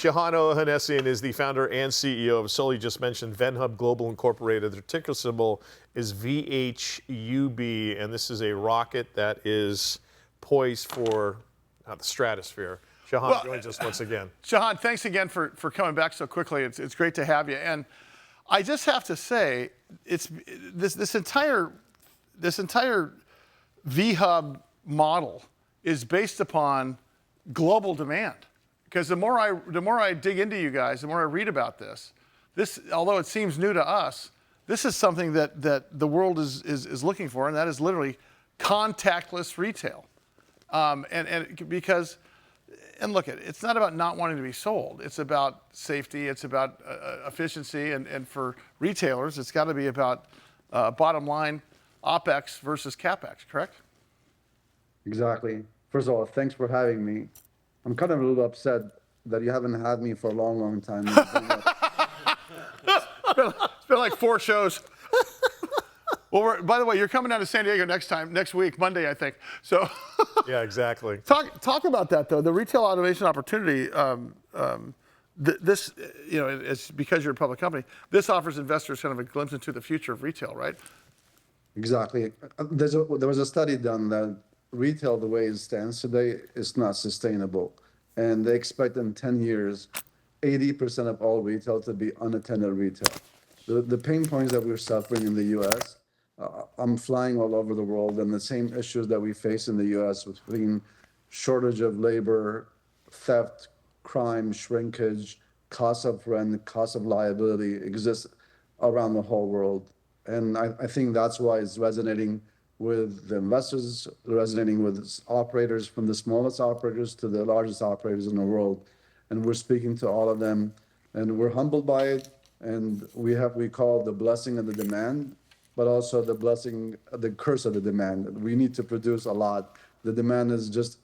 Shahan Ohanessian is the founder and CEO of Sully just mentioned VenHub Global Incorporated. Their ticker symbol is VHUB, and this is a rocket that is poised for the stratosphere. Shahan joins us once again. Shahan, thanks again for coming back so quickly. It's great to have you. And I just have to say, it's this entire VHub model is based upon global demand. Because the more I dig into you guys, the more I read about this, although it seems new to us, this is something that the world is looking for, and that is literally contactless retail. And look, it's not about not wanting to be sold. It's about safety. It's about efficiency. And for retailers, it's got to be about bottom line OPEX versus CAPEX, correct? Exactly. First of all, thanks for having me. I'm kind of a little upset that you haven't had me for a long, long time. It's been like 4 shows. Well, by the way, you're coming down to San Diego next week, Monday, I think. So, yeah, exactly. Talk about that though. The retail automation opportunity. This, it's because you're a public company. This offers investors kind of a glimpse into the future of retail, right? Exactly. There was a study done that retail, the way it stands today, is not sustainable, and they expect in 10 years, 80% of all retail to be unattended retail. The pain points that we're suffering in the U.S. I'm flying all over the world, and the same issues that we face in the U.S. between shortage of labor, theft, crime, shrinkage, cost of rent, cost of liability exists around the whole world. And I think that's why it's resonating with the investors, resonating with operators, from the smallest operators to the largest operators in the world. And we're speaking to all of them, and we're humbled by it. And we call it the blessing of the demand, but also the curse of the demand. We need to produce a lot. The demand is just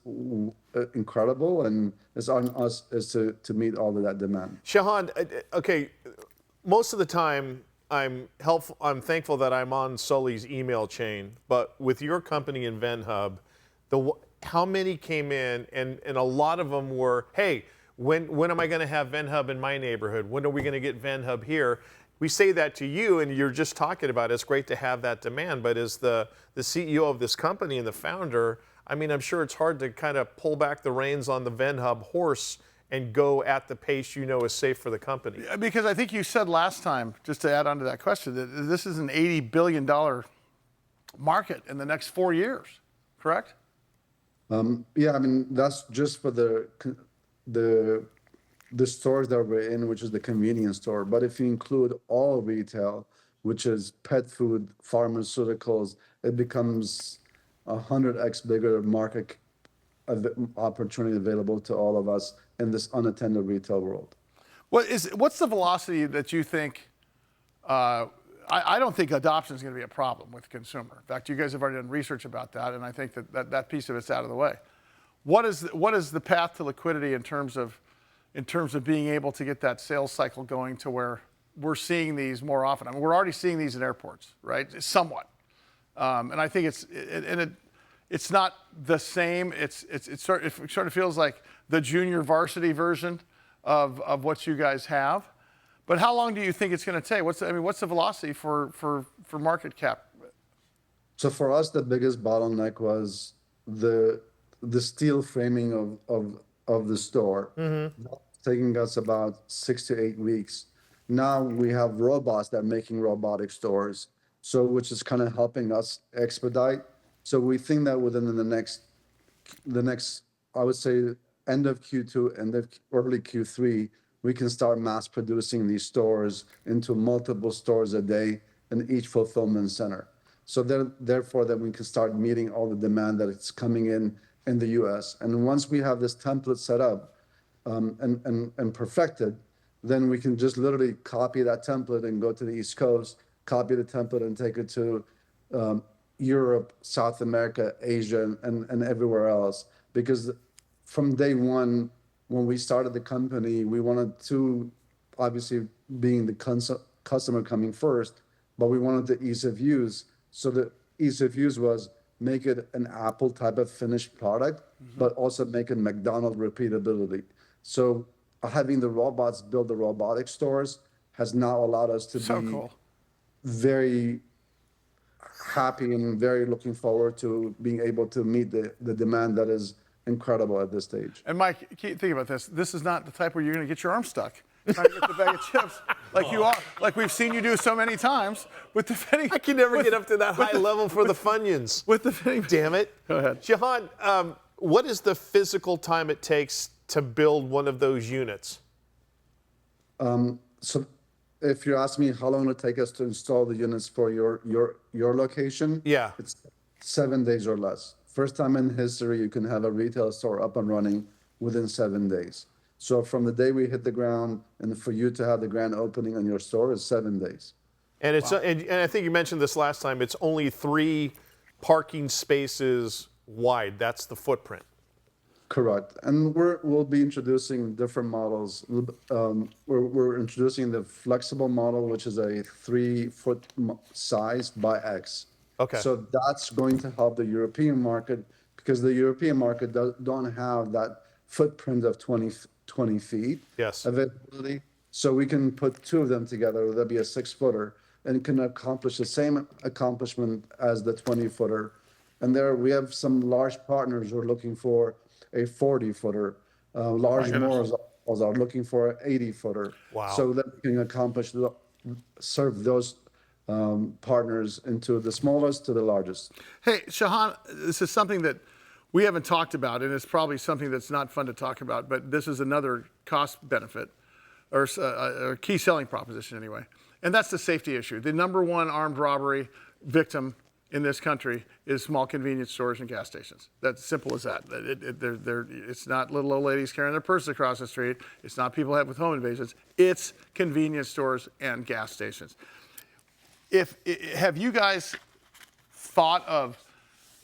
incredible, and it's on us to meet all of that demand. Shahan, okay, most of the time I'm thankful that I'm on Sully's email chain, but with your company in VenHub, how many came in, and a lot of them were, hey, when am I going to have VenHub in my neighborhood? When are we going to get VenHub here? We say that to you, and you're just talking about it's great to have that demand, but as the CEO of this company and the founder, I mean, I'm sure it's hard to kind of pull back the reins on the VenHub horse and go at the pace you know is safe for the company. Because I think you said last time, just to add on to that question, that this is an $80 billion market in the next 4 years, correct? Yeah, I mean, that's just for the stores that we're in, which is the convenience store. But if you include all retail, which is pet food, pharmaceuticals, it becomes 100x bigger market opportunity available to all of us in this unattended retail world. What's the velocity that you think? I don't think adoption is going to be a problem with the consumer. In fact, you guys have already done research about that, and I think that piece of it's out of the way. What is the path to liquidity in terms of being able to get that sales cycle going to where we're seeing these more often? I mean, we're already seeing these in airports, right? Somewhat, and I think it's not the same. It sort of feels like the junior varsity version of what you guys have. But how long do you think it's going to take? What's the velocity for market cap? So for us, the biggest bottleneck was the steel framing of the store. Mm-hmm. Taking us about 6 to 8 weeks. Now we have robots that are making robotic stores, which is kind of helping us expedite. So we think that within the next, I would say, end of Q2, end of early Q3, we can start mass producing these stores into multiple stores a day in each fulfillment center. So therefore, that we can start meeting all the demand that is coming in the U.S. And once we have this template set up and perfected, then we can just literally copy that template and go to the East Coast, copy the template and take it to Europe, South America, Asia, and everywhere else. Because from day one, when we started the company, we wanted to, obviously being the customer coming first, but we wanted the ease of use. So the ease of use was make it an Apple type of finished product, mm-hmm. but also make it McDonald's repeatability. So having the robots build the robotic stores has now allowed us to So be cool. very happy and very looking forward to being able to meet the demand that is incredible at this stage. And Mike, think about this. This is not the type where you're going to get your arm stuck trying to get the bag of chips like you are, like we've seen you do so many times with the fitting. I can never get up to that high level for the Funyuns. With the fitting. Damn it. Go ahead. Shahan, what is the physical time it takes to build one of those units? So if you ask me how long it'll take us to install the units for your location, Yeah. it's 7 days or less. First time in history you can have a retail store up and running within 7 days. So from the day we hit the ground and for you to have the grand opening on your store is 7 days. And it's and I think you mentioned this last time. It's only 3 parking spaces wide. That's the footprint. Correct. And we'll be introducing different models. We're introducing the flexible model, which is a 3-foot size by X. Okay. So that's going to help the European market because the European market don't have that footprint of 20 feet Yes. availability. So we can put 2 of them together. There'll be a 6-footer and can accomplish the same accomplishment as the 20-footer. And there we have some large partners who are looking for a 40-footer. Large malls are looking for an 80-footer. Wow. So that we can serve those partners into the smallest to the largest. Hey, Shahan, this is something that we haven't talked about, and it's probably something that's not fun to talk about, but this is another cost benefit, or a key selling proposition anyway, and that's the safety issue. The number one armed robbery victim in this country is small convenience stores and gas stations. That's simple as that. It's not little old ladies carrying their purse across the street. It's not people with home invasions. It's convenience stores and gas stations. Have you guys thought of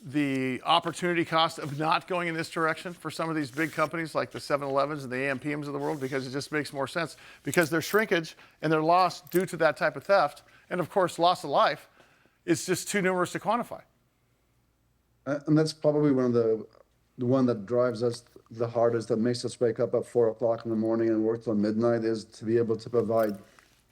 the opportunity cost of not going in this direction for some of these big companies like the 7-Elevens and the AMPMs of the world? Because it just makes more sense. Because their shrinkage and their loss due to that type of theft, and of course loss of life, is just too numerous to quantify. And that's probably one of the one that drives us the hardest, that makes us wake up at 4 o'clock in the morning and work till midnight, is to be able to provide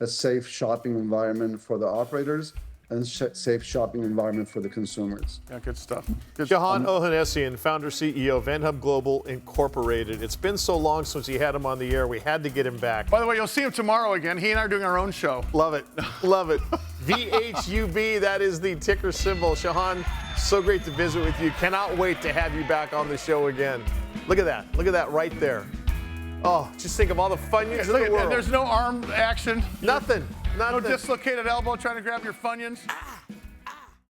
a safe shopping environment for the operators and safe shopping environment for the consumers. Yeah, good stuff. Shahan Ohanessian, founder, CEO, VenHub Global Incorporated. It's been so long since he had him on the air, we had to get him back. By the way, you'll see him tomorrow again. He and I are doing our own show. Love it. Love it. VHUB, that is the ticker symbol. Shahan, so great to visit with you. Cannot wait to have you back on the show again. Look at that. Look at that right there. Oh, just think of all the Funyuns in the world. And there's no arm action. Nothing. No dislocated elbow trying to grab your Funyuns.